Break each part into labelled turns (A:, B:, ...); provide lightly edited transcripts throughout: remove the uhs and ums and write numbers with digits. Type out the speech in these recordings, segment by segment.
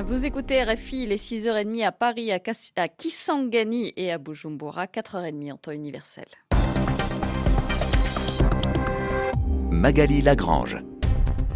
A: Vous écoutez RFI, il est 6h30 à Paris, à Kisangani et à Bujumbura, 4h30 en temps universel.
B: Magali Lagrange.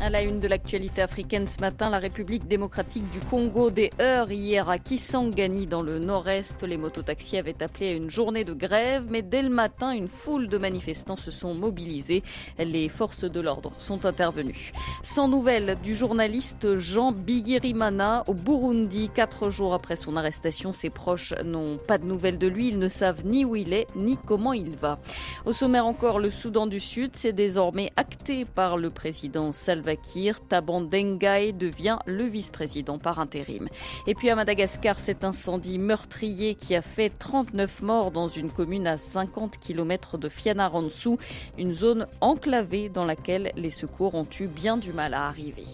A: À la une de l'actualité africaine ce matin, la République démocratique du Congo, des heurts hier à Kisangani dans le nord-est. Les mototaxis avaient appelé à une journée de grève, mais dès le matin, une foule de manifestants se sont mobilisés. Les forces de l'ordre sont intervenues. Sans nouvelles du journaliste Jean Bigirimana au Burundi. 4 jours après son arrestation, ses proches n'ont pas de nouvelles de lui. Ils ne savent ni où il est, ni comment il va. Au sommaire encore, le Soudan du Sud, c'est désormais acté par le président Salva Kiir. Taban Dengai devient le vice-président par intérim. Et puis à Madagascar, cet incendie meurtrier qui a fait 39 morts dans une commune à 50 km de Fianarantsoa, une zone enclavée dans laquelle les secours ont eu bien du mal à arriver.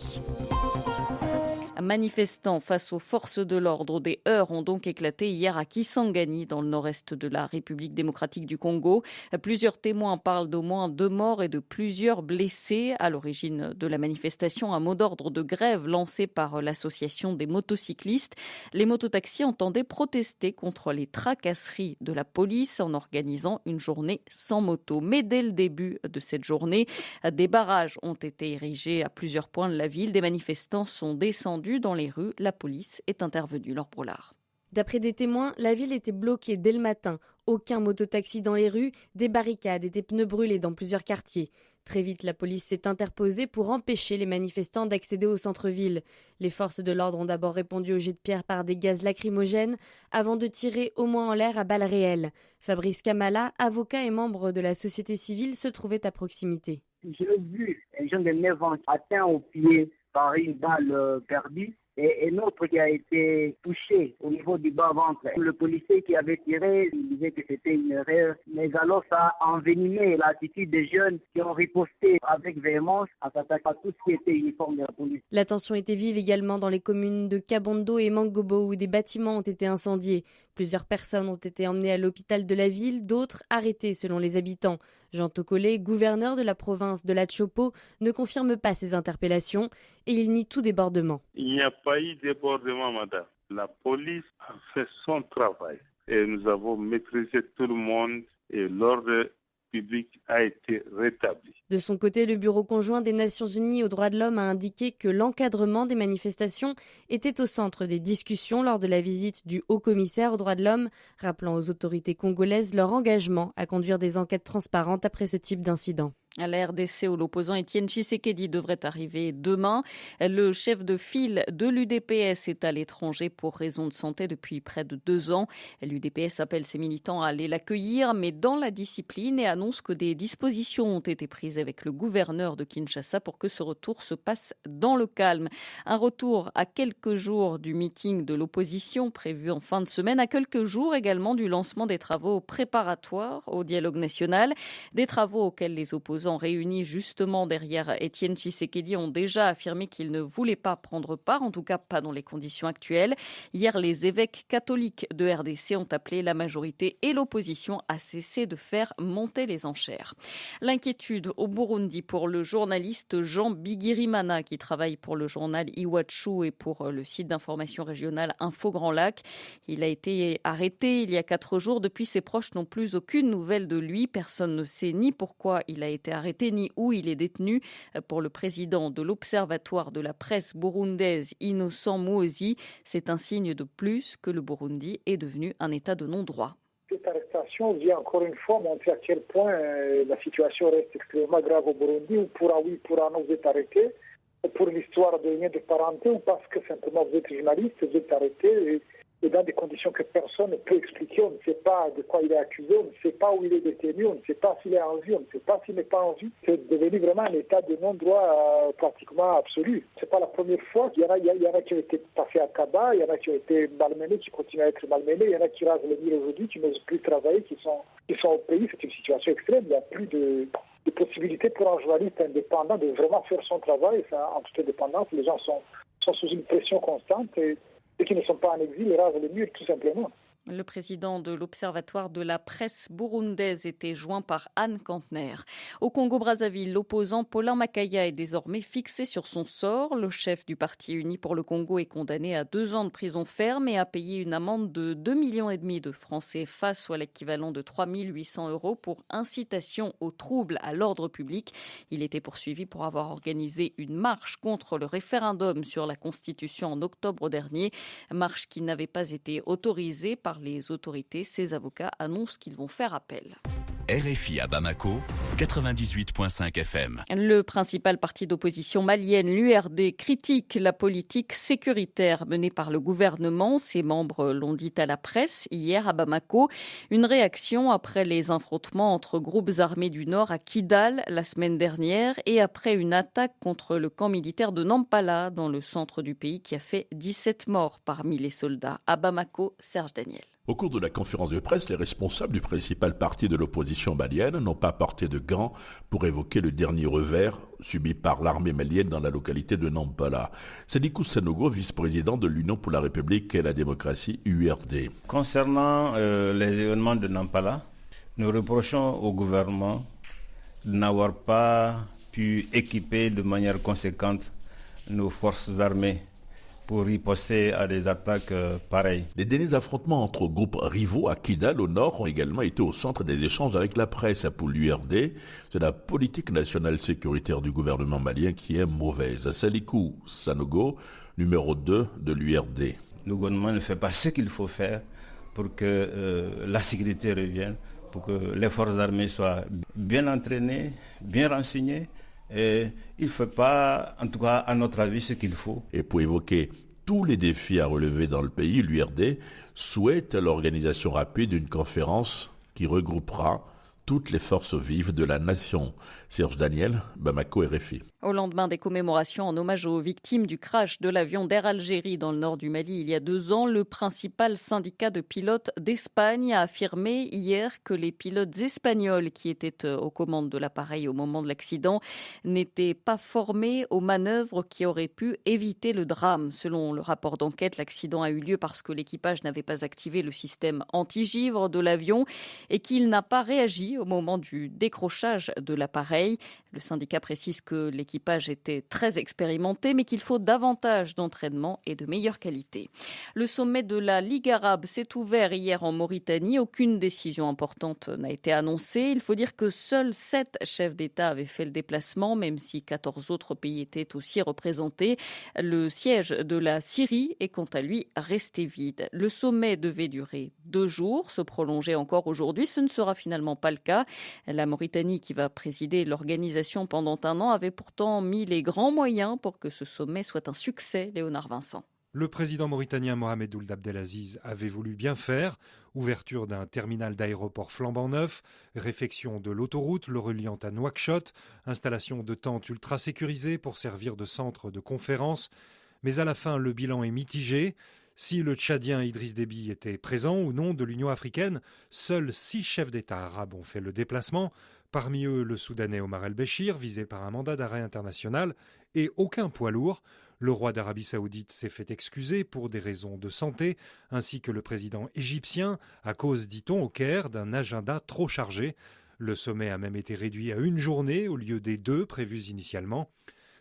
A: Manifestants face aux forces de l'ordre, des heurts ont donc éclaté hier à Kisangani, dans le nord-est de la République démocratique du Congo. Plusieurs témoins parlent d'au moins 2 morts et de plusieurs blessés. À l'origine de la manifestation, un mot d'ordre de grève lancé par l'association des motocyclistes. Les mototaxis entendaient protester contre les tracasseries de la police en organisant une journée sans moto. Mais dès le début de cette journée, des barrages ont été érigés à plusieurs points de la ville. Des manifestants sont descendus dans les rues, la police est intervenue. Laure Broulard.
C: D'après des témoins, la ville était bloquée dès le matin. Aucun mototaxi dans les rues, des barricades et des pneus brûlés dans plusieurs quartiers. Très vite, la police s'est interposée pour empêcher les manifestants d'accéder au centre-ville. Les forces de l'ordre ont d'abord répondu aux jets de pierre par des gaz lacrymogènes avant de tirer au moins en l'air à balles réelles. Fabrice Kamala, avocat et membre de la société civile, se trouvait à proximité.
D: J'ai vu un jeune de 9 ans atteint au pied par une balle perdue et un autre qui a été touché au niveau du bas-ventre. Le policier qui avait tiré, il disait que c'était une erreur, mais alors ça a envenimé l'attitude des jeunes qui ont riposté avec véhémence en s'attaquant à tout ce qui était uniforme de la police.
C: La tension était vive également dans les communes de Kabondo et Mangobo où des bâtiments ont été incendiés. Plusieurs personnes ont été emmenées à l'hôpital de la ville, d'autres arrêtées selon les habitants. Jean Tokole, gouverneur de la province de l'Atshopo, ne confirme pas ces interpellations et il nie tout débordement.
E: Il n'y a pas eu de débordement, madame. La police a fait son travail et nous avons maîtrisé tout le monde et l'ordre public a été rétabli.
C: De son côté, le Bureau conjoint des Nations Unies aux droits de l'homme a indiqué que l'encadrement des manifestations était au centre des discussions lors de la visite du haut-commissaire aux droits de l'homme, rappelant aux autorités congolaises leur engagement à conduire des enquêtes transparentes après ce type d'incident.
A: À la RDC, où l'opposant Étienne Tshisekedi devrait arriver demain. Le chef de file de l'UDPS est à l'étranger pour raison de santé depuis près de 2 ans. L'UDPS appelle ses militants à aller l'accueillir, mais dans la discipline, et annonce que des dispositions ont été prises avec le gouverneur de Kinshasa pour que ce retour se passe dans le calme. Un retour à quelques jours du meeting de l'opposition prévu en fin de semaine, à quelques jours également du lancement des travaux préparatoires au dialogue national, des travaux auxquels les opposants réunis justement derrière Étienne Tshisekedi ont déjà affirmé qu'ils ne voulaient pas prendre part, en tout cas pas dans les conditions actuelles. Hier, les évêques catholiques de RDC ont appelé la majorité et l'opposition à cesser de faire monter les enchères. L'inquiétude au Burundi pour le journaliste Jean Bigirimana qui travaille pour le journal Iwachu et pour le site d'information régionale Info Grand Lac. Il a été arrêté il y a 4 jours. Depuis, ses proches n'ont plus aucune nouvelle de lui. Personne ne sait ni pourquoi il a été arrêté ni où il est détenu. Pour le président de l'Observatoire de la presse burundaise, Innocent Muhozi, c'est un signe de plus que le Burundi est devenu un état de non-droit.
F: Cette arrestation vient encore une fois montrer à quel point la situation reste extrêmement grave au Burundi, où pour un an vous êtes arrêté, pour une histoire de lien de parenté, ou parce que simplement vous êtes journaliste, vous êtes arrêté, et dans des conditions que personne ne peut expliquer. On ne sait pas de quoi il est accusé, on ne sait pas où il est détenu, on ne sait pas s'il est en vie, on ne sait pas s'il n'est pas en vie. C'est devenu vraiment un état de non-droit pratiquement absolu. C'est pas la première fois. Il y en a qui ont été passés à Kaba, il y en a qui ont été malmenés, qui continuent à être malmenés, il y en a qui rasent le mur aujourd'hui, qui n'osent plus travailler, qui sont au pays. C'est une situation extrême. Il n'y a plus de possibilité pour un journaliste indépendant de vraiment faire son travail. En toute indépendance, les gens sont sous une pression constante et ceux qui ne sont pas en exil rasent le mur tout simplement.
A: Le président de l'Observatoire de la presse burundaise était joint par Anne Kantner. Au Congo-Brazzaville, l'opposant Paulin Makaya est désormais fixé sur son sort. Le chef du Parti uni pour le Congo est condamné à 2 ans de prison ferme et à payer une amende de 2,5 millions de francs CFA, soit l'équivalent de 3 800 € pour incitation au trouble à l'ordre public. Il était poursuivi pour avoir organisé une marche contre le référendum sur la Constitution en octobre dernier. Marche qui n'avait pas été autorisée par les autorités. Ses avocats annoncent qu'ils vont faire appel.
B: RFI à Bamako, 98.5 FM.
A: Le principal parti d'opposition malienne, l'URD, critique la politique sécuritaire menée par le gouvernement. Ses membres l'ont dit à la presse hier à Bamako. Une réaction après les affrontements entre groupes armés du Nord à Kidal la semaine dernière et après une attaque contre le camp militaire de Nampala dans le centre du pays qui a fait 17 morts parmi les soldats. À Bamako, Serge Daniel.
G: Au cours de la conférence de presse, les responsables du principal parti de l'opposition malienne n'ont pas porté de gants pour évoquer le dernier revers subi par l'armée malienne dans la localité de Nampala. Sadikou Sanogo, vice-président de l'Union pour la République et la démocratie URD.
H: Concernant les événements de Nampala, nous reprochons au gouvernement de n'avoir pas pu équiper de manière conséquente nos forces armées pour riposter à des attaques pareilles.
G: Les derniers affrontements entre groupes rivaux à Kidal au nord ont également été au centre des échanges avec la presse. Pour l'URD, c'est la politique nationale sécuritaire du gouvernement malien qui est mauvaise. Salikou Sanogo, numéro 2 de l'URD.
H: Le gouvernement ne fait pas ce qu'il faut faire pour que la sécurité revienne, pour que les forces armées soient bien entraînées, bien renseignées. Et il ne fait pas, en tout cas à notre avis, ce qu'il faut.
G: Et pour évoquer tous les défis à relever dans le pays, l'URD souhaite l'organisation rapide d'une conférence qui regroupera toutes les forces vives de la nation. Serge Daniel, Bamako, RFI.
A: Au lendemain des commémorations en hommage aux victimes du crash de l'avion d'Air Algérie dans le nord du Mali il y a 2 ans, le principal syndicat de pilotes d'Espagne a affirmé hier que les pilotes espagnols qui étaient aux commandes de l'appareil au moment de l'accident n'étaient pas formés aux manœuvres qui auraient pu éviter le drame. Selon le rapport d'enquête, l'accident a eu lieu parce que l'équipage n'avait pas activé le système anti-givre de l'avion et qu'il n'a pas réagi au moment du décrochage de l'appareil. Le syndicat précise que l'équipage était très expérimenté, mais qu'il faut davantage d'entraînement et de meilleure qualité. Le sommet de la Ligue arabe s'est ouvert hier en Mauritanie. Aucune décision importante n'a été annoncée. Il faut dire que seuls 7 chefs d'État avaient fait le déplacement, même si 14 autres pays étaient aussi représentés. Le siège de la Syrie est quant à lui resté vide. Le sommet devait durer 2 jours, se prolonger encore aujourd'hui. Ce ne sera finalement pas le cas. La Mauritanie, qui va présider l'organisation pendant 1 an, avait pourtant mis les grands moyens pour que ce sommet soit un succès. Léonard Vincent.
I: Le président mauritanien Mohamed Ould Abdelaziz avait voulu bien faire. Ouverture d'un terminal d'aéroport flambant neuf, réfection de l'autoroute le reliant à Nouakchott, installation de tentes ultra sécurisées pour servir de centre de conférence. Mais à la fin, le bilan est mitigé. Si le Tchadien Idriss Déby était présent ou non de l'Union africaine, seuls 6 chefs d'État arabes ont fait le déplacement. Parmi eux, le Soudanais Omar el-Béchir, visé par un mandat d'arrêt international, et aucun poids lourd. Le roi d'Arabie saoudite s'est fait excuser pour des raisons de santé, ainsi que le président égyptien, à cause, dit-on, au Caire, d'un agenda trop chargé. Le sommet a même été réduit à 1 journée au lieu des 2 prévus initialement.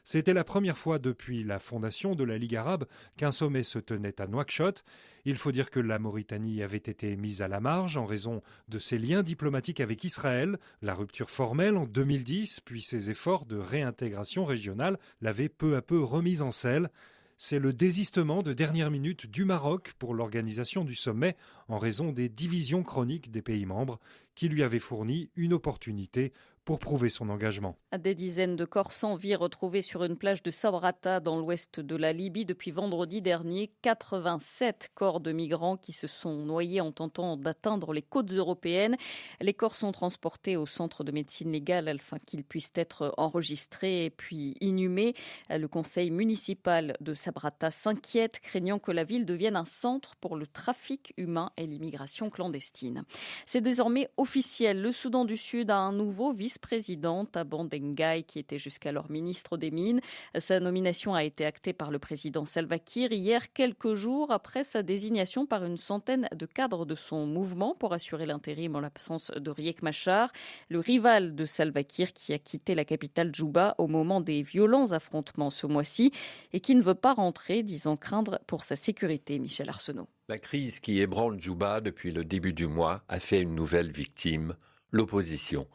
I: C'était la première fois depuis la fondation de la Ligue arabe qu'un sommet se tenait à Nouakchott. Il faut dire que la Mauritanie avait été mise à la marge en raison de ses liens diplomatiques avec Israël, la rupture formelle en 2010, puis ses efforts de réintégration régionale l'avaient peu à peu remise en selle. C'est le désistement de dernière minute du Maroc pour l'organisation du sommet en raison des divisions chroniques des pays membres qui lui avaient fourni une opportunité pour prouver son engagement.
A: Des dizaines de corps sans vie retrouvés sur une plage de Sabrata dans l'ouest de la Libye depuis vendredi dernier. 87 corps de migrants qui se sont noyés en tentant d'atteindre les côtes européennes. Les corps sont transportés au centre de médecine légale afin qu'ils puissent être enregistrés et puis inhumés. Le conseil municipal de Sabrata s'inquiète, craignant que la ville devienne un centre pour le trafic humain et l'immigration clandestine. C'est désormais officiel. Le Soudan du Sud a un nouveau vice vice-président, Taban Dengai, qui était jusqu'alors ministre des Mines. Sa nomination a été actée par le président Salva Kiir hier, quelques jours après sa désignation par une centaine de cadres de son mouvement pour assurer l'intérim en l'absence de Riek Machar, le rival de Salva Kiir qui a quitté la capitale Djouba au moment des violents affrontements ce mois-ci et qui ne veut pas rentrer, disant craindre pour sa sécurité. Michel Arsenault.
J: La crise qui ébranle Djouba depuis le début du mois a fait une nouvelle victime, l'opposition.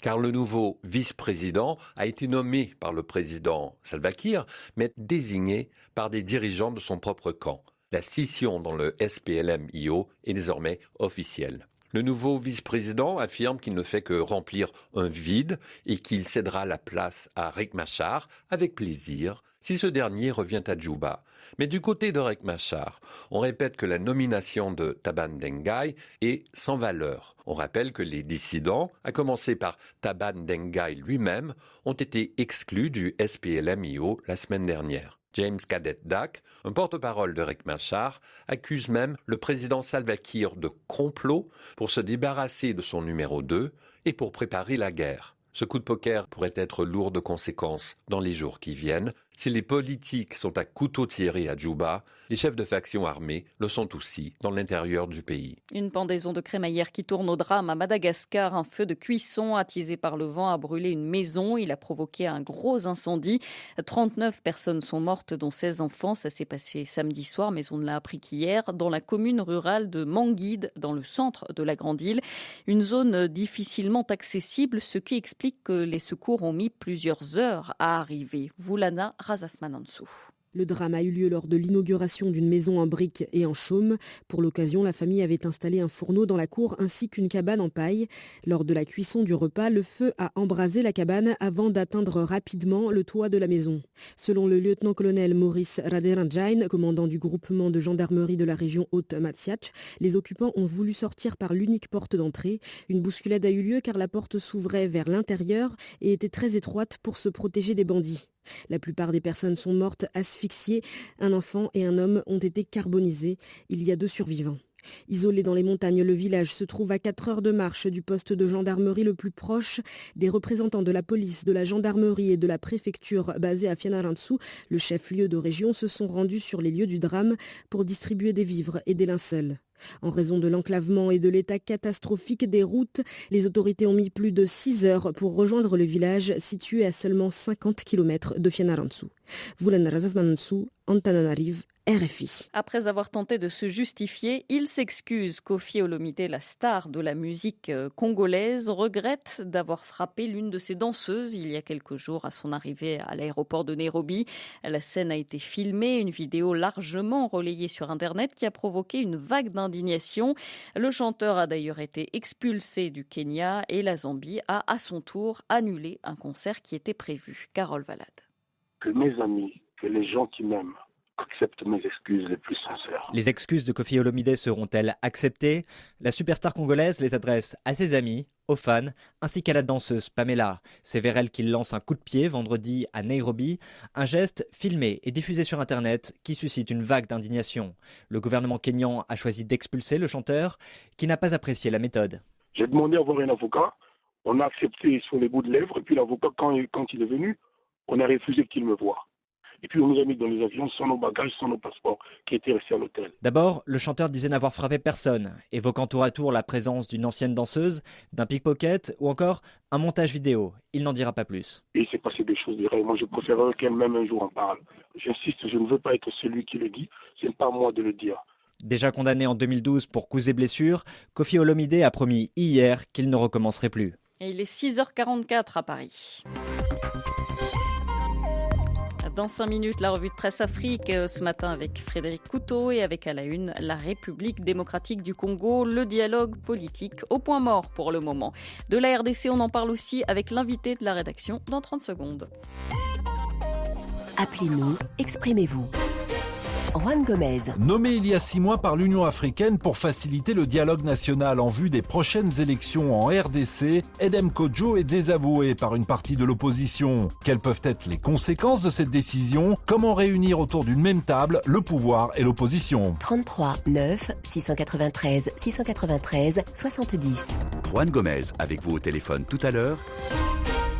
J: Car le nouveau vice-président a été nommé par le président Salva Kiir, mais désigné par des dirigeants de son propre camp. La scission dans le SPLM-IO est désormais officielle. Le nouveau vice-président affirme qu'il ne fait que remplir un vide et qu'il cédera la place à Riek Machar avec plaisir si ce dernier revient à Djouba. Mais du côté de Riek Machar, on répète que la nomination de Taban Dengai est sans valeur. On rappelle que les dissidents, à commencer par Taban Dengai lui-même, ont été exclus du SPLM-IO la semaine dernière. James Cadet Dak, un porte-parole de Riek Machar, accuse même le président Salva Kiir de complot pour se débarrasser de son numéro 2 et pour préparer la guerre. Ce coup de poker pourrait être lourd de conséquences dans les jours qui viennent. Si les politiques sont à couteau tiré à Djouba, les chefs de factions armées le sont aussi dans l'intérieur du pays.
A: Une pendaison de crémaillère qui tourne au drame à Madagascar. Un feu de cuisson attisé par le vent a brûlé une maison. Il a provoqué un gros incendie. 39 personnes sont mortes, dont 16 enfants. Ça s'est passé samedi soir, mais on ne l'a appris qu'hier, dans la commune rurale de Manguide, dans le centre de la grande île. Une zone difficilement accessible, ce qui explique que les secours ont mis plusieurs heures à arriver. Voulana Razafmanansou.
K: Le drame a eu lieu lors de l'inauguration d'une maison en briques et en chaume. Pour l'occasion, la famille avait installé un fourneau dans la cour ainsi qu'une cabane en paille. Lors de la cuisson du repas, le feu a embrasé la cabane avant d'atteindre rapidement le toit de la maison. Selon le lieutenant-colonel Maurice Raderanjain, commandant du groupement de gendarmerie de la région Haute-Matsiach, les occupants ont voulu sortir par l'unique porte d'entrée. Une bousculade a eu lieu car la porte s'ouvrait vers l'intérieur et était très étroite pour se protéger des bandits. La plupart des personnes sont mortes asphyxiées. Un enfant et un homme ont été carbonisés. Il y a 2 survivants. Isolé dans les montagnes, le village se trouve à 4 heures de marche du poste de gendarmerie le plus proche. Des représentants de la police, de la gendarmerie et de la préfecture basée à Fianarantsoa, le chef-lieu de région, se sont rendus sur les lieux du drame pour distribuer des vivres et des linceuls. En raison de l'enclavement et de l'état catastrophique des routes, les autorités ont mis plus de 6 heures pour rejoindre le village situé à seulement 50 km de Fianarantsoa. Voulana Razafmanansou, Antananarive, RFI.
A: Après avoir tenté de se justifier, il s'excuse. Koffi Olomide, la star de la musique congolaise, regrette d'avoir frappé l'une de ses danseuses il y a quelques jours à son arrivée à l'aéroport de Nairobi. La scène a été filmée, une vidéo largement relayée sur Internet qui a provoqué une vague d'indignation. Le chanteur a d'ailleurs été expulsé du Kenya et la Zambie a à son tour annulé un concert qui était prévu. Carole Valade.
L: Que mes amis, que les gens qui m'aiment acceptent mes excuses les plus sincères.
M: Les excuses de Koffi Olomide seront-elles acceptées ? La superstar congolaise les adresse à ses amis, aux fans, ainsi qu'à la danseuse Pamela. C'est vers elle qu'il lance un coup de pied vendredi à Nairobi, un geste filmé et diffusé sur Internet qui suscite une vague d'indignation. Le gouvernement kényan a choisi d'expulser le chanteur qui n'a pas apprécié la méthode.
L: J'ai demandé à voir un avocat, on a accepté sur les bouts de lèvres, et puis l'avocat, quand il est venu, on a refusé qu'il me voie. Et puis on nous a mis dans les avions sans nos bagages, sans nos passeports, qui étaient restés à l'hôtel.
M: D'abord, le chanteur disait n'avoir frappé personne, évoquant tour à tour la présence d'une ancienne danseuse, d'un pickpocket ou encore un montage vidéo. Il n'en dira pas plus.
L: Et il s'est passé des choses derrière. Moi, je préférerais qu'elle-même un jour en parle. J'insiste, je ne veux pas être celui qui le dit. Ce n'est pas à moi de le dire.
M: Déjà condamné en 2012 pour coups et blessures, Koffi Olomide a promis hier qu'il ne recommencerait plus.
A: Et il est 6h44 à Paris. Dans 5 minutes, la revue de presse Afrique, ce matin avec Frédéric Couteau et avec à la une la République démocratique du Congo, le dialogue politique au point mort pour le moment. De la RDC, on en parle aussi avec l'invité de la rédaction dans 30 secondes.
N: Appelez-nous, exprimez-vous. Juan Gomez.
O: Nommé il y a 6 mois par l'Union africaine pour faciliter le dialogue national en vue des prochaines élections en RDC, Edem Kodjo est désavoué par une partie de l'opposition. Quelles peuvent être les conséquences de cette décision ? Comment réunir autour d'une même table le pouvoir et l'opposition ?
N: 33 9 693 693 70.
B: Juan Gomez avec vous au téléphone tout à l'heure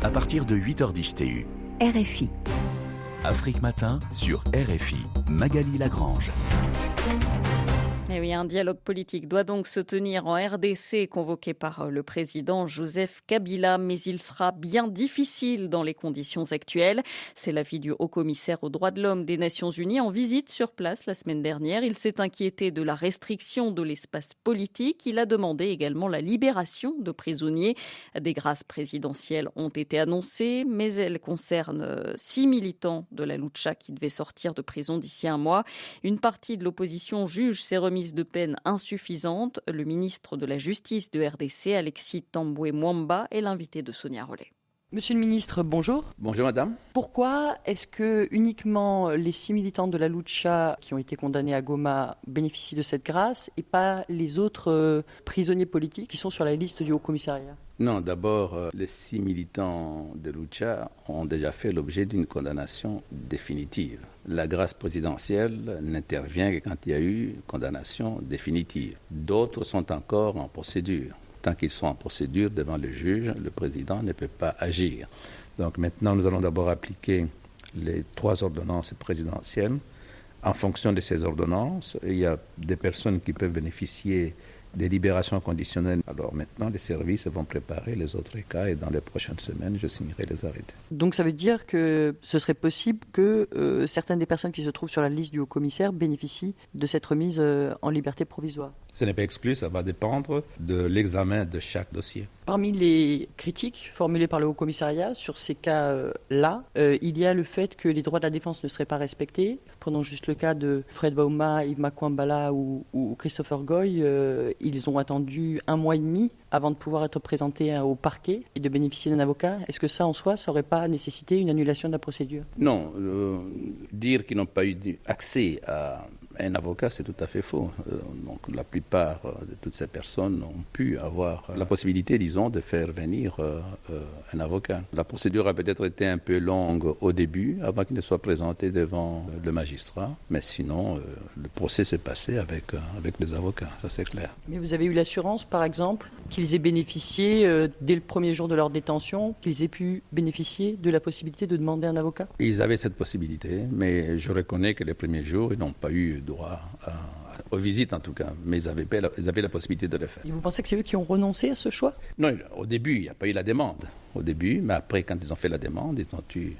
B: à partir de 8h10 TU.
N: RFI.
B: Afrique Matin sur RFI. Magali Lagrange.
A: Eh oui, un dialogue politique doit donc se tenir en RDC convoqué par le président Joseph Kabila, mais il sera bien difficile dans les conditions actuelles. C'est l'avis du haut-commissaire aux droits de l'homme des Nations Unies en visite sur place la semaine dernière. Il s'est inquiété de la restriction de l'espace politique. Il a demandé également la libération de prisonniers. Des grâces présidentielles ont été annoncées, mais elles concernent 6 militants de la Lucha qui devaient sortir de prison d'ici un mois. Une partie de l'opposition juge ces remises de peine insuffisante. Le ministre de la Justice de RDC, Alexis Tambwe Mwamba, est l'invité de Sonia Rollet.
P: Monsieur le ministre, bonjour.
Q: Bonjour madame.
P: Pourquoi est-ce que uniquement les 6 militants de la Lucha qui ont été condamnés à Goma bénéficient de cette grâce et pas les autres prisonniers politiques qui sont sur la liste du Haut-Commissariat ?
Q: Non, d'abord, les 6 militants de Lucha ont déjà fait l'objet d'une condamnation définitive. La grâce présidentielle n'intervient que quand il y a eu condamnation définitive. D'autres sont encore en procédure. Tant qu'ils sont en procédure devant le juge, le président ne peut pas agir. Donc maintenant, nous allons d'abord appliquer les 3 ordonnances présidentielles. En fonction de ces ordonnances, il y a des personnes qui peuvent bénéficier des libérations conditionnelles. Alors maintenant, les services vont préparer les autres cas et dans les prochaines semaines, je signerai les arrêtés.
P: Donc ça veut dire que ce serait possible que certaines des personnes qui se trouvent sur la liste du haut-commissaire bénéficient de cette remise en liberté provisoire ?
Q: Ce n'est pas exclu, ça va dépendre de l'examen de chaque dossier.
P: Parmi les critiques formulées par le Haut-Commissariat sur ces cas-là, il y a le fait que les droits de la défense ne seraient pas respectés. Prenons juste le cas de Fred Bauma, Yves Makwambala ou Christopher Goy. Ils ont attendu 1 mois et demi avant de pouvoir être présentés au parquet et de bénéficier d'un avocat. Est-ce que ça, en soi, ça n'aurait pas nécessité une annulation de la procédure ?
Q: Non. Dire qu'ils n'ont pas eu accès à un avocat, c'est tout à fait faux. Donc la plupart de toutes ces personnes ont pu avoir la possibilité, disons, de faire venir un avocat. La procédure a peut-être été un peu longue au début, avant qu'il ne soit présenté devant le magistrat, mais sinon, le procès s'est passé avec les avocats, ça c'est clair.
P: Mais vous avez eu l'assurance, par exemple, qu'ils aient bénéficié, dès le premier jour de leur détention, qu'ils aient pu bénéficier de la possibilité de demander un avocat ?
Q: Ils avaient cette possibilité, mais je reconnais que les premiers jours, ils n'ont pas eu droit aux visites en tout cas, mais ils avaient la possibilité de le faire.
P: Et vous pensez que c'est eux qui ont renoncé à ce choix ?
Q: Non, au début, il n'y a pas eu la demande. Au début, mais après, quand ils ont fait la demande, ils ont eu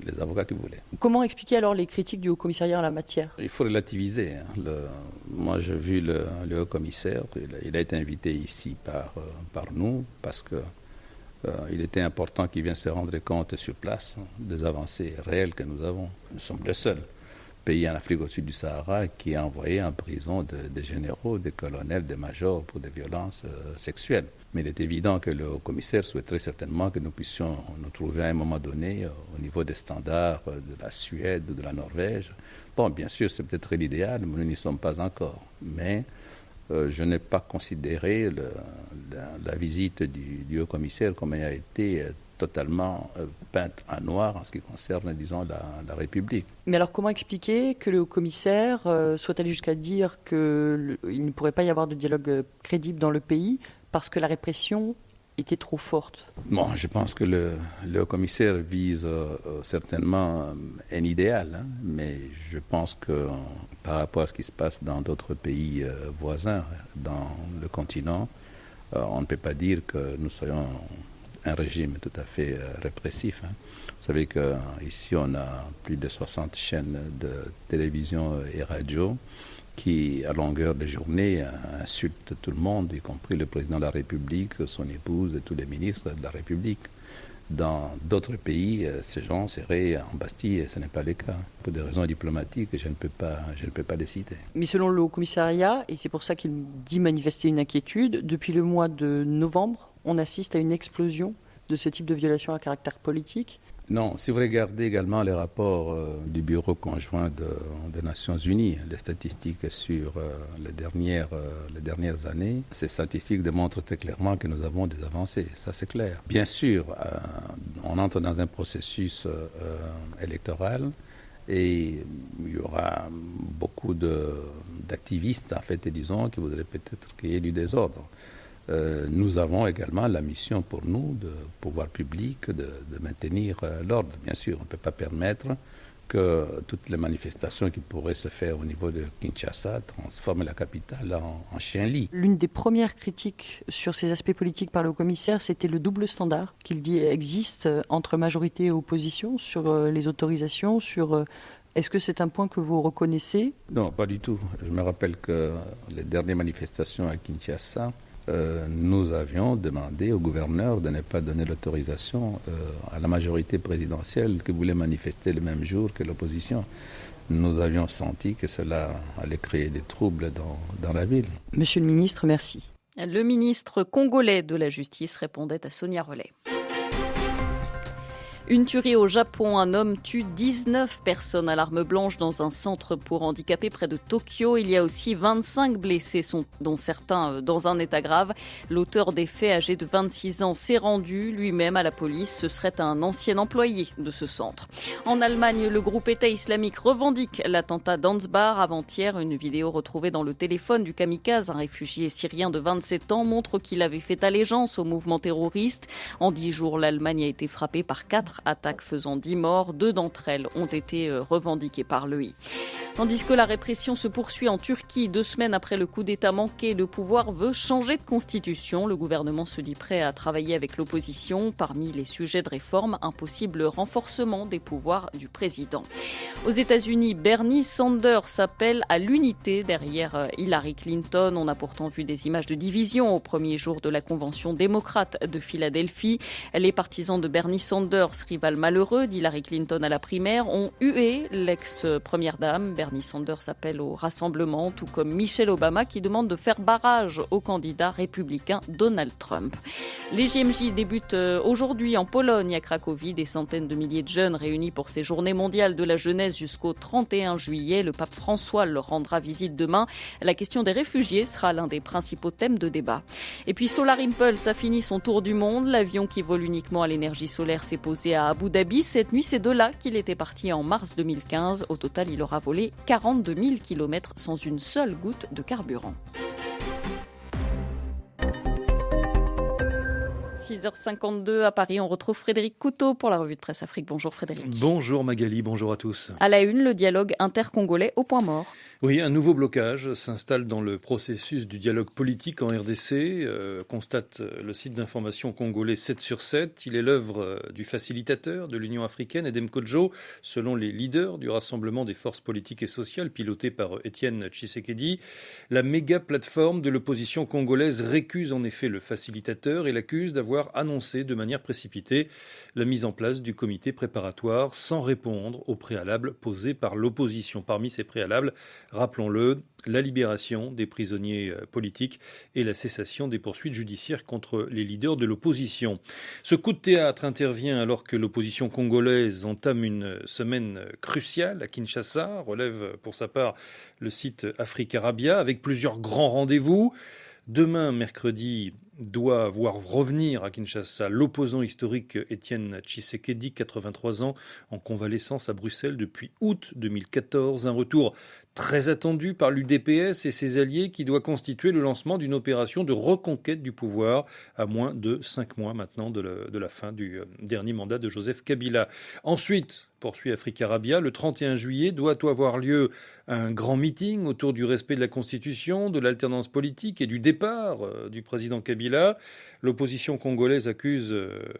Q: les avocats qu'ils voulaient.
P: Comment expliquer alors les critiques du Haut-Commissariat en la matière ?
Q: Il faut relativiser. Moi, j'ai vu le Haut-Commissaire, il a été invité ici par nous, parce que il était important qu'il vienne se rendre compte sur place des avancées réelles que nous avons. Nous sommes les seuls pays en Afrique au-dessus du Sahara qui a envoyé en prison des généraux, des colonels, des majors pour des violences sexuelles. Mais il est évident que le haut-commissaire souhaiterait certainement que nous puissions nous trouver à un moment donné au niveau des standards de la Suède ou de la Norvège. Bon, bien sûr, c'est peut-être l'idéal, mais nous n'y sommes pas encore. Mais je n'ai pas considéré la visite du haut-commissaire comme ayant été totalement peinte en noir en ce qui concerne, disons, la République.
P: Mais alors comment expliquer que le haut-commissaire soit allé jusqu'à dire qu'il ne pourrait pas y avoir de dialogue crédible dans le pays parce que la répression était trop forte ?
Q: Bon, je pense que le haut-commissaire vise certainement un idéal, mais je pense que par rapport à ce qui se passe dans d'autres pays voisins, dans le continent, on ne peut pas dire que nous soyons un régime tout à fait répressif. Vous savez qu'ici, on a plus de 60 chaînes de télévision et radio qui, à longueur de journée, insultent tout le monde, y compris le président de la République, son épouse et tous les ministres de la République. Dans d'autres pays, ces gens seraient en Bastille et ce n'est pas le cas. Pour des raisons diplomatiques, je ne peux pas les citer.
P: Mais selon le Haut-Commissariat, et c'est pour ça qu'il dit manifester une inquiétude, depuis le mois de novembre, on assiste à une explosion de ce type de violation à caractère politique.
Q: Non, si vous regardez également les rapports du Bureau conjoint des Nations Unies, les statistiques sur les dernières années, ces statistiques démontrent très clairement que nous avons des avancées, ça c'est clair. Bien sûr, on entre dans un processus électoral et il y aura beaucoup d'activistes, en fait, disons, qui voudraient peut-être qu'il y ait du désordre. Nous avons également la mission pour nous, de pouvoir public, de maintenir l'ordre. Bien sûr, on ne peut pas permettre que toutes les manifestations qui pourraient se faire au niveau de Kinshasa transforment la capitale en chien-lit.
P: L'une des premières critiques sur ces aspects politiques par le commissaire, c'était le double standard qu'il dit existe entre majorité et opposition sur les autorisations, sur... Est-ce que c'est un point que vous reconnaissez ?
Q: Non, pas du tout. Je me rappelle que les dernières manifestations à Kinshasa, nous avions demandé au gouverneur de ne pas donner l'autorisation à la majorité présidentielle qui voulait manifester le même jour que l'opposition. Nous avions senti que cela allait créer des troubles dans la ville.
P: Monsieur le ministre, merci.
A: Le ministre congolais de la Justice répondait à Sonia Rollet. Une tuerie au Japon, un homme tue 19 personnes à l'arme blanche dans un centre pour handicapés près de Tokyo. Il y a aussi 25 blessés, dont certains dans un état grave. L'auteur des faits, âgé de 26 ans, s'est rendu lui-même à la police. Ce serait un ancien employé de ce centre. En Allemagne, le groupe État islamique revendique l'attentat d'Ansbach avant-hier. Une vidéo retrouvée dans le téléphone du kamikaze, un réfugié syrien de 27 ans, montre qu'il avait fait allégeance au mouvement terroriste. En 10 jours, l'Allemagne a été frappée par 4 attaques faisant 10 morts. 2 d'entre elles ont été revendiquées par l'EI. Tandis que la répression se poursuit en Turquie, 2 semaines après le coup d'État manqué, le pouvoir veut changer de constitution. Le gouvernement se dit prêt à travailler avec l'opposition. Parmi les sujets de réforme, un possible renforcement des pouvoirs du président. Aux États-Unis, Bernie Sanders appelle à l'unité derrière Hillary Clinton. On a pourtant vu des images de division au premier jour de la convention démocrate de Philadelphie. Les partisans de Bernie Sanders, rival malheureux d'Hillary Clinton à la primaire, ont hué l'ex-première dame. Bernie Sanders appelle au rassemblement, tout comme Michelle Obama qui demande de faire barrage au candidat républicain Donald Trump. Les JMJ débutent aujourd'hui en Pologne, à Cracovie. Des centaines de milliers de jeunes réunis pour ces journées mondiales de la jeunesse jusqu'au 31 juillet. Le pape François leur rendra visite demain. La question des réfugiés sera l'un des principaux thèmes de débat. Et puis Solar Impulse a fini son tour du monde. L'avion qui vole uniquement à l'énergie solaire s'est posé à Abu Dhabi. Cette nuit, c'est de là qu'il était parti en mars 2015. Au total, il aura volé 42 000 km sans une seule goutte de carburant. 6h52 à Paris, on retrouve Frédéric Couteau pour la revue de presse Afrique. Bonjour Frédéric.
R: Bonjour Magali, bonjour à tous.
A: À la une, le dialogue intercongolais au point mort.
R: Oui, un nouveau blocage s'installe dans le processus du dialogue politique en RDC, constate le site d'information congolais 7/7. Il est l'œuvre du facilitateur de l'Union africaine, Edem Kodjo, selon les leaders du rassemblement des forces politiques et sociales piloté par Étienne Tshisekedi. La méga plateforme de l'opposition congolaise récuse en effet le facilitateur et l'accuse d'avoir annoncé de manière précipitée la mise en place du comité préparatoire sans répondre aux préalables posés par l'opposition. Parmi ces préalables, rappelons-le, la libération des prisonniers politiques et la cessation des poursuites judiciaires contre les leaders de l'opposition. Ce coup de théâtre intervient alors que l'opposition congolaise entame une semaine cruciale à Kinshasa, relève pour sa part le site Afrique Arabia, avec plusieurs grands rendez-vous. Demain, mercredi, doit voir revenir à Kinshasa l'opposant historique Étienne Tshisekedi, 83 ans, en convalescence à Bruxelles depuis août 2014. Un retour très attendu par l'UDPS et ses alliés qui doit constituer le lancement d'une opération de reconquête du pouvoir à moins de 5 mois maintenant de la fin du dernier mandat de Joseph Kabila. Ensuite, poursuit Afrique Arabia, le 31 juillet doit avoir lieu un grand meeting autour du respect de la Constitution, de l'alternance politique et du départ du président Kabila. L'opposition congolaise accuse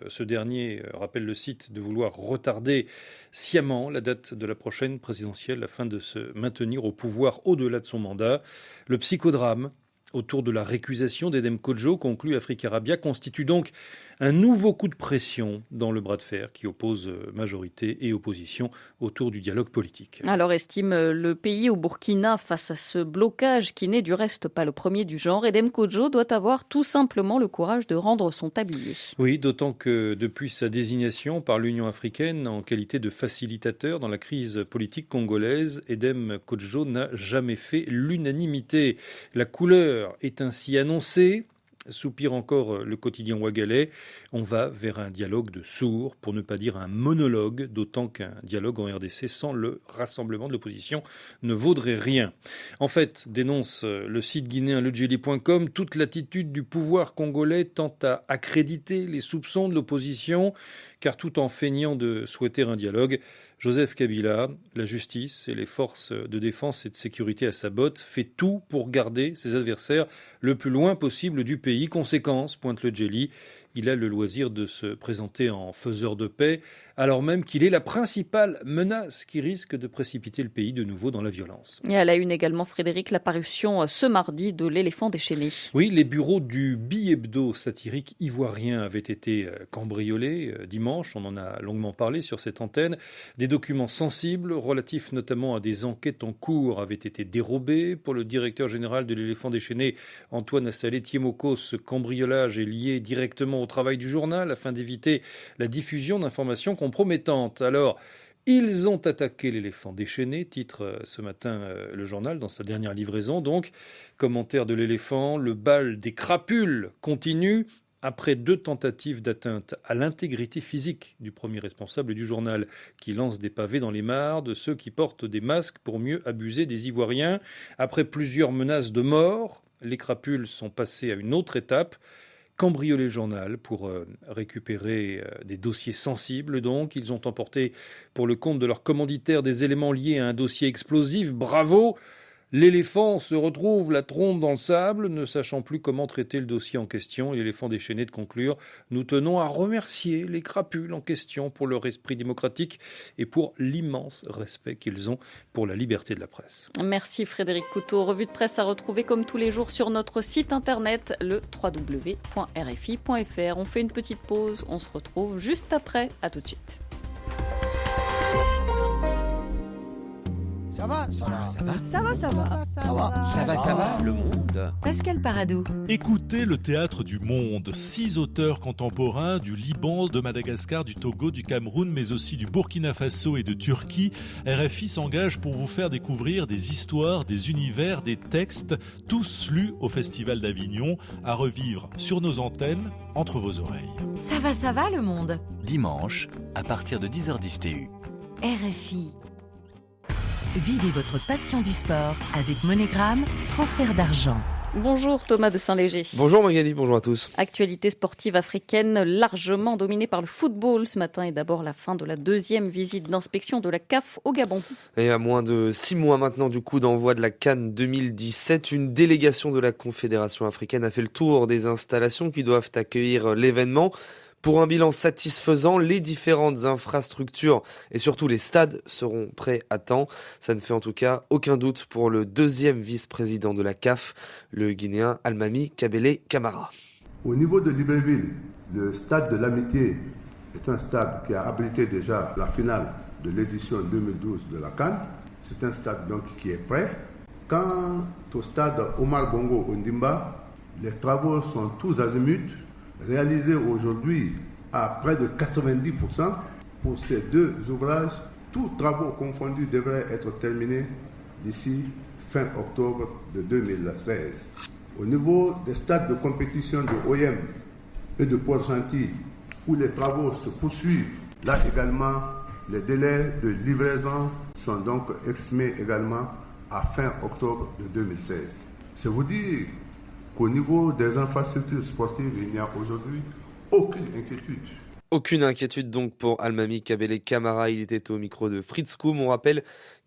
R: ce dernier, rappelle le site, de vouloir retarder sciemment la date de la prochaine présidentielle afin de se maintenir au pouvoir au-delà de son mandat. Le psychodrame autour de la récusation d'Edem Kodjo, conclut Africarabia, constitue donc un nouveau coup de pression dans le bras de fer qui oppose majorité et opposition autour du dialogue politique.
A: Alors estime le pays au Burkina face à ce blocage qui n'est du reste pas le premier du genre. Edem Kodjo doit avoir tout simplement le courage de rendre son tablier.
R: Oui, d'autant que depuis sa désignation par l'Union africaine en qualité de facilitateur dans la crise politique congolaise, Edem Kodjo n'a jamais fait l'unanimité. La couleur est ainsi annoncée. Soupire encore le quotidien ouagalais, on va vers un dialogue de sourds, pour ne pas dire un monologue, d'autant qu'un dialogue en RDC sans le rassemblement de l'opposition ne vaudrait rien. En fait, dénonce le site guinéen ledjeli.com, toute l'attitude du pouvoir congolais tend à accréditer les soupçons de l'opposition, car tout en feignant de souhaiter un dialogue, Joseph Kabila, la justice et les forces de défense et de sécurité à sa botte, fait tout pour garder ses adversaires le plus loin possible du pays. Conséquence, pointe le Djeli, il a le loisir de se présenter en faiseur de paix, alors même qu'il est la principale menace qui risque de précipiter le pays de nouveau dans la violence.
A: Et à la une également, Frédéric, l'apparition ce mardi de l'éléphant déchaîné.
R: Oui, les bureaux du bi-hebdo satirique ivoirien avaient été cambriolés dimanche, on en a longuement parlé sur cette antenne. Des documents sensibles, relatifs notamment à des enquêtes en cours, avaient été dérobés. Pour le directeur général de l'éléphant déchaîné, Antoine Assalé-Tiemoko, ce cambriolage est lié directement au travail du journal afin d'éviter la diffusion d'informations compromettantes. Alors, ils ont attaqué l'éléphant déchaîné, titre ce matin le journal dans sa dernière livraison. Donc, commentaire de l'éléphant, le bal des crapules continue. Après 2 tentatives d'atteinte à l'intégrité physique du premier responsable du journal, qui lance des pavés dans les mares de ceux qui portent des masques pour mieux abuser des Ivoiriens. Après plusieurs menaces de mort, les crapules sont passés à une autre étape. Cambrioler le journal pour récupérer des dossiers sensibles. Donc, ils ont emporté pour le compte de leur commanditaire des éléments liés à un dossier explosif. Bravo! L'éléphant se retrouve la trompe dans le sable, ne sachant plus comment traiter le dossier en question. Et l'éléphant déchaîné de conclure: nous tenons à remercier les crapules en question pour leur esprit démocratique et pour l'immense respect qu'ils ont pour la liberté de la presse.
A: Merci Frédéric Couteau. Revue de presse à retrouver comme tous les jours sur notre site internet, le www.rfi.fr. On fait une petite pause, on se retrouve juste après. À tout de suite.
S: Ça va, ça va, ça va.
T: Ça va, ça va.
S: Ça va, ça va, ça va.
B: Le monde.
N: Pascal Paradou.
O: Écoutez le théâtre du monde. 6 auteurs contemporains du Liban, de Madagascar, du Togo, du Cameroun, mais aussi du Burkina Faso et de Turquie. RFI s'engage pour vous faire découvrir des histoires, des univers, des textes, tous lus au Festival d'Avignon, à revivre sur nos antennes, entre vos oreilles.
N: Ça va le monde.
B: Dimanche, à partir de 10h10 TU.
N: RFI. Vivez votre passion du sport avec MoneyGram, transfert d'argent.
A: Bonjour Thomas de Saint-Léger.
U: Bonjour Magali, bonjour à tous.
A: Actualité sportive africaine largement dominée par le football ce matin et d'abord la fin de la 2e visite d'inspection de la CAF au Gabon.
U: Et à moins de 6 mois maintenant du coup d'envoi de la CAN 2017, une délégation de la Confédération africaine a fait le tour des installations qui doivent accueillir l'événement. Pour un bilan satisfaisant, les différentes infrastructures et surtout les stades seront prêts à temps. Ça ne fait en tout cas aucun doute pour le 2e vice-président de la CAF, le Guinéen Almami Kabele Camara.
V: Au niveau de Libreville, le stade de l'Amitié est un stade qui a abrité déjà la finale de l'édition 2012 de la CAN. C'est un stade donc qui est prêt. Quant au stade Omar Bongo Ondimba, les travaux sont tous azimuts, réalisé aujourd'hui à près de 90%. Pour ces 2 ouvrages, tous travaux confondus devraient être terminés d'ici fin octobre de 2016. Au niveau des stades de compétition de OM et de Port-Gentil, où les travaux se poursuivent, là également, les délais de livraison sont donc estimés également à fin octobre de 2016. C'est vous dire qu'au niveau des infrastructures sportives, il n'y a aujourd'hui aucune inquiétude.
U: Aucune inquiétude donc pour Almami Kabele Camara, il était au micro de Fritz Koum. On rappelle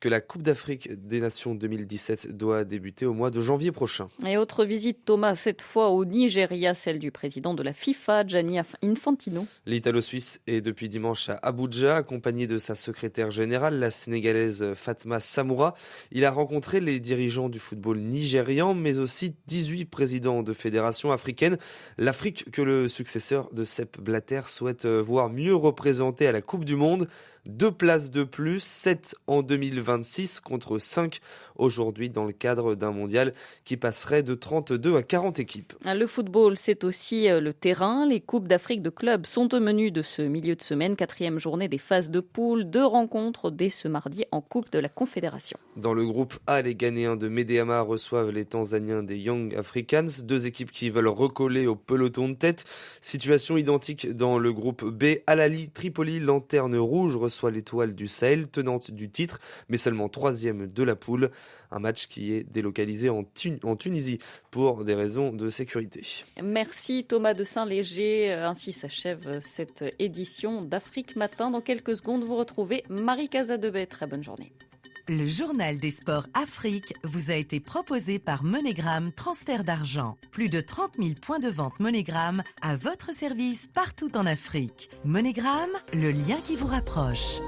U: que la Coupe d'Afrique des Nations 2017 doit débuter au mois de janvier prochain.
A: Et autre visite, Thomas, cette fois au Nigeria, celle du président de la FIFA, Gianni Infantino.
U: L'Italo-Suisse est depuis dimanche à Abuja, accompagné de sa secrétaire générale, la Sénégalaise Fatma Samoura. Il a rencontré les dirigeants du football nigérian, mais aussi 18 présidents de fédérations africaines. L'Afrique que le successeur de Sepp Blatter souhaite voir mieux représentée à la Coupe du Monde. 2 places de plus, 7 en 2026 contre 5 aujourd'hui dans le cadre d'un mondial qui passerait de 32 à 40 équipes.
A: Le football, c'est aussi le terrain. Les Coupes d'Afrique de clubs sont au menu de ce milieu de semaine. 4e journée des phases de poule. 2 rencontres dès ce mardi en Coupe de la Confédération.
U: Dans le groupe A, les Ghanéens de Medeama reçoivent les Tanzaniens des Young Africans. 2 équipes qui veulent recoller au peloton de tête. Situation identique dans le groupe B. Al Ahly Tripoli, lanterne rouge, reçoit l'Étoile du Sahel, tenante du titre, mais seulement 3e de la poule. Un match qui est délocalisé en Tunisie pour des raisons de sécurité.
A: Merci Thomas de Saint-Léger. Ainsi s'achève cette édition d'Afrique Matin. Dans quelques secondes, vous retrouvez Marie Casadebet. Très bonne journée.
N: Le journal des sports Afrique vous a été proposé par MoneyGram Transfert d'argent. Plus de 30 000 points de vente MoneyGram à votre service partout en Afrique. MoneyGram, le lien qui vous rapproche.